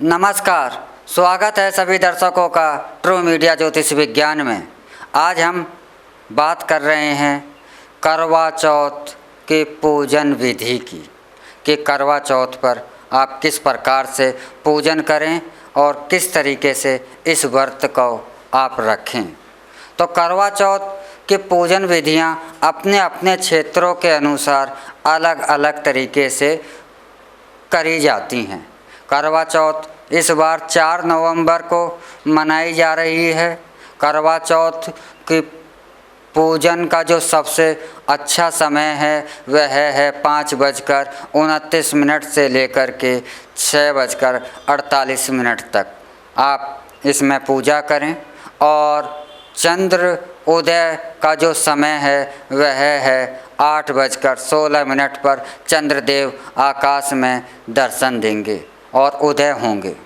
नमस्कार, स्वागत है सभी दर्शकों का ट्रू मीडिया ज्योतिष विज्ञान में। आज हम बात कर रहे हैं करवा चौथ के पूजन विधि की कि करवा चौथ पर आप किस प्रकार से पूजन करें और किस तरीके से इस व्रत को आप रखें। तो करवा चौथ के पूजन विधियां अपने अपने क्षेत्रों के अनुसार अलग अलग तरीके से करी जाती हैं। करवा चौथ इस बार 4 नवंबर को मनाई जा रही है। करवा चौथ की पूजन का जो सबसे अच्छा समय है वह है 5:29 से लेकर के 6:48 तक आप इसमें पूजा करें। और चंद्र उदय का जो समय है वह है 8:16 पर चंद्रदेव आकाश में दर्शन देंगे और उदय होंगे।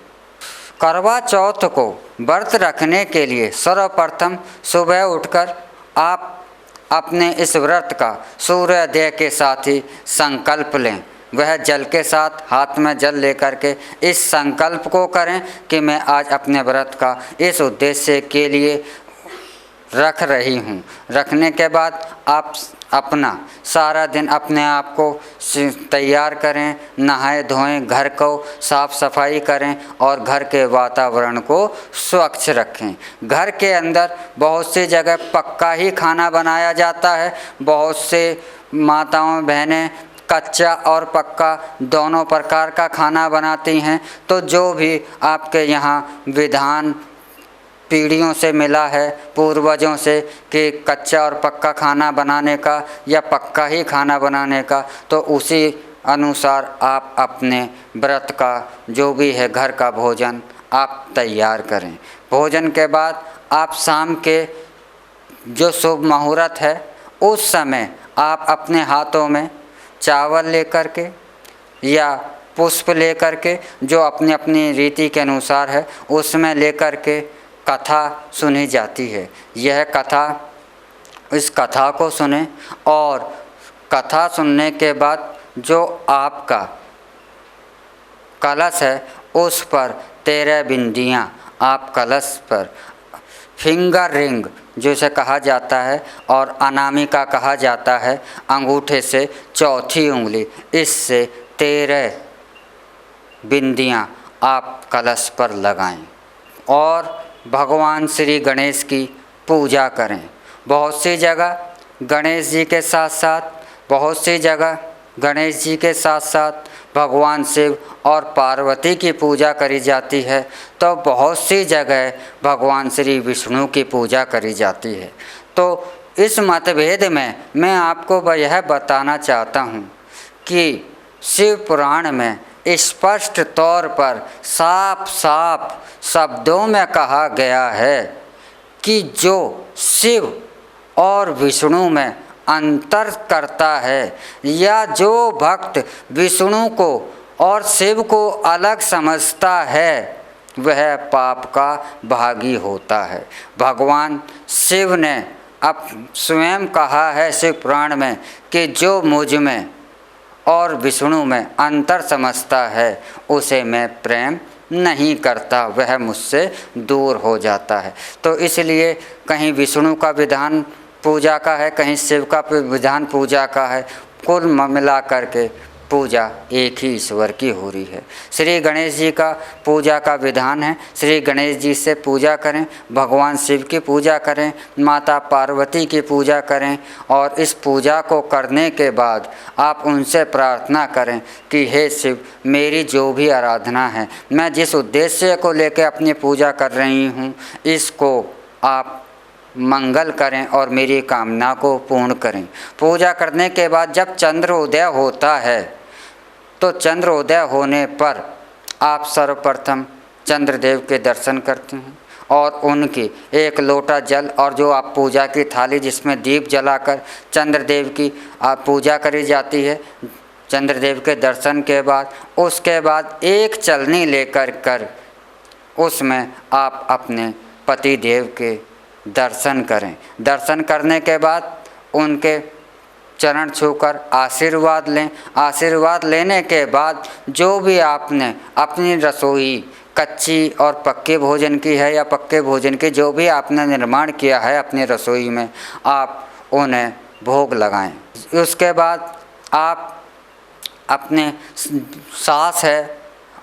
करवा चौथ को व्रत रखने के लिए सर्वप्रथम सुबह उठकर आप अपने इस व्रत का सूर्योदय के साथ ही संकल्प लें। वह जल के साथ हाथ में जल लेकर के इस संकल्प को करें कि मैं आज अपने व्रत का इस उद्देश्य के लिए रख रही हूँ। रखने के बाद आप अपना सारा दिन अपने आप को तैयार करें, नहाए धोएं, घर को साफ़ सफाई करें और घर के वातावरण को स्वच्छ रखें। घर के अंदर बहुत सी जगह पक्का ही खाना बनाया जाता है। बहुत से माताओं बहनें कच्चा और पक्का दोनों प्रकार का खाना बनाती हैं। तो जो भी आपके यहाँ विधान पीढ़ियों से मिला है, पूर्वजों से, कि कच्चा और पक्का खाना बनाने का या पक्का ही खाना बनाने का, तो उसी अनुसार आप अपने व्रत का जो भी है घर का भोजन आप तैयार करें। भोजन के बाद आप शाम के जो शुभ मुहूर्त है उस समय आप अपने हाथों में चावल लेकर के या पुष्प लेकर के, जो अपनी अपनी रीति के अनुसार है, उसमें लेकर के कथा सुनी जाती है। यह कथा, इस कथा को सुने और कथा सुनने के बाद जो आपका कलश है उस पर 13 बिंदियाँ आप कलश पर फिंगर रिंग जिसे कहा जाता है और अनामिका कहा जाता है, अंगूठे से चौथी उंगली, इससे 13 बिंदियाँ आप कलश पर लगाएं और भगवान श्री गणेश की पूजा करें। बहुत सी जगह गणेश जी के साथ साथ भगवान शिव और पार्वती की पूजा करी जाती है, तो बहुत सी जगह भगवान श्री विष्णु की पूजा करी जाती है। तो इस मतभेद में मैं आपको यह बताना चाहता हूँ कि शिव पुराण में स्पष्ट तौर पर साफ साफ शब्दों में कहा गया है कि जो शिव और विष्णु में अंतर करता है या जो भक्त विष्णु को और शिव को अलग समझता है वह पाप का भागी होता है। भगवान शिव ने अब स्वयं कहा है शिव पुराण में कि जो मुझ में और विष्णु में अंतर समझता है उसे मैं प्रेम नहीं करता, वह मुझसे दूर हो जाता है। तो इसलिए कहीं विष्णु का विधान पूजा का है, कहीं शिव का विधान पूजा का है, कुल मिला करके पूजा एक ही ईश्वर की हो रही है। श्री गणेश जी का पूजा का विधान है, श्री गणेश जी से पूजा करें, भगवान शिव की पूजा करें, माता पार्वती की पूजा करें और इस पूजा को करने के बाद आप उनसे प्रार्थना करें कि हे शिव, मेरी जो भी आराधना है, मैं जिस उद्देश्य को लेकर अपनी पूजा कर रही हूँ, इसको आप मंगल करें और मेरी कामना को पूर्ण करें। पूजा करने के बाद जब चंद्र उदय होता है तो चंद्र उदय होने पर आप सर्वप्रथम चंद्रदेव के दर्शन करते हैं और उनकी एक लोटा जल और जो आप पूजा की थाली जिसमें दीप जलाकर चंद्रदेव की आप पूजा करी जाती है। चंद्रदेव के दर्शन के बाद उसके बाद एक चलनी लेकर कर उसमें आप अपने पति देव के दर्शन करें। दर्शन करने के बाद उनके चरण छूकर आशीर्वाद लें। आशीर्वाद लेने के बाद जो भी आपने अपनी रसोई कच्ची और पक्के भोजन की है या पक्के भोजन की, जो भी आपने निर्माण किया है अपनी रसोई में, आप उन्हें भोग लगाएं। उसके बाद आप अपने सास है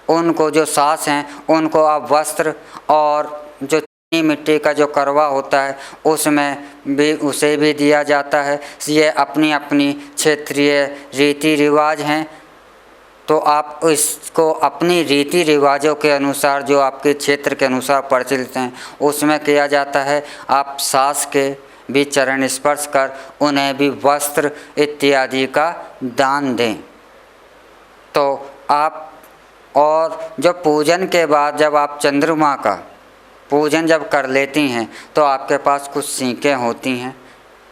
उनको, जो सास हैं उनको आप वस्त्र और जो चीनी मिट्टी का जो करवा होता है उसमें भी, उसे भी दिया जाता है। ये अपनी अपनी क्षेत्रीय रीति रिवाज हैं, तो आप इसको अपनी रीति रिवाजों के अनुसार, जो आपके क्षेत्र के अनुसार प्रचलित हैं, उसमें किया जाता है। आप सास के भी चरण स्पर्श कर उन्हें भी वस्त्र इत्यादि का दान दें। तो आप, और जब पूजन के बाद जब आप चंद्रमा का पूजन जब कर लेती हैं तो आपके पास कुछ सीखें होती हैं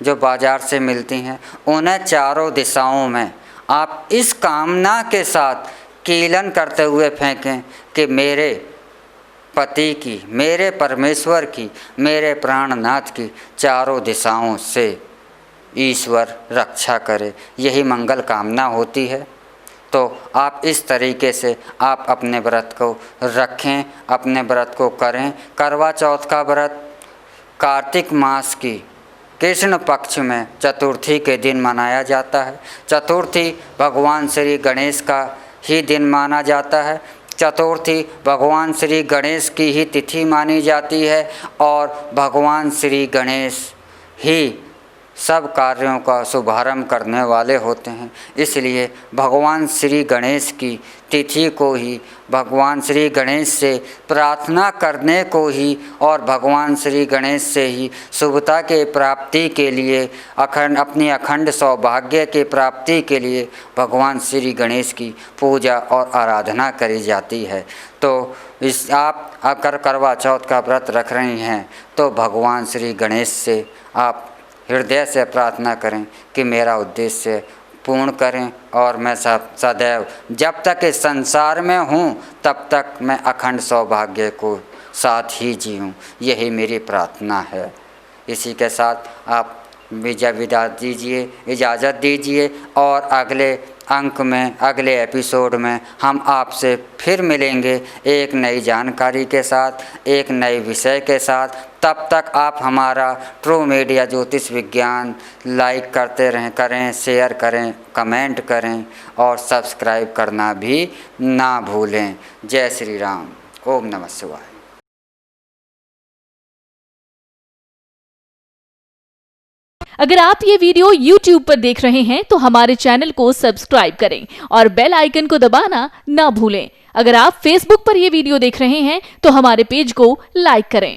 जो बाज़ार से मिलती हैं, उन्हें चारों दिशाओं में आप इस कामना के साथ कीलन करते हुए फेंकें कि मेरे पति की, मेरे परमेश्वर की, मेरे प्राणनाथ की चारों दिशाओं से ईश्वर रक्षा करे। यही मंगल कामना होती है। तो आप इस तरीके से आप अपने व्रत को रखें, अपने व्रत को करें। करवा चौथ का व्रत कार्तिक मास की कृष्ण पक्ष में चतुर्थी के दिन मनाया जाता है। चतुर्थी भगवान श्री गणेश का ही दिन माना जाता है। चतुर्थी भगवान श्री गणेश की ही तिथि मानी जाती है और भगवान श्री गणेश ही सब कार्यों का शुभारंभ करने वाले होते हैं। इसलिए भगवान श्री गणेश की तिथि को ही, भगवान श्री गणेश से प्रार्थना करने को ही और भगवान श्री गणेश से ही शुभता के प्राप्ति के लिए, अपनी अखंड सौभाग्य के प्राप्ति के लिए भगवान श्री गणेश की पूजा और आराधना करी जाती है। तो इस आप अगर करवा चौथ का व्रत रख रही हैं तो भगवान श्री गणेश से आप हृदय से प्रार्थना करें कि मेरा उद्देश्य पूर्ण करें और मैं सदैव जब तक इस संसार में हूँ तब तक मैं अखंड सौभाग्य को साथ ही जीऊँ। यही मेरी प्रार्थना है। इसी के साथ आप इजाज़त दीजिए और अगले अंक में, अगले एपिसोड में हम आपसे फिर मिलेंगे एक नई जानकारी के साथ, एक नए विषय के साथ। तब तक आप हमारा ट्रू मीडिया ज्योतिष विज्ञान लाइक करते रहें, करें, शेयर करें, कमेंट करें और सब्सक्राइब करना भी ना भूलें। जय श्री राम। ओम नमः शिवाय। अगर आप ये वीडियो YouTube पर देख रहे हैं तो हमारे चैनल को सब्सक्राइब करें और बेल आइकन को दबाना ना भूलें। अगर आप Facebook पर ये वीडियो देख रहे हैं तो हमारे पेज को लाइक करें।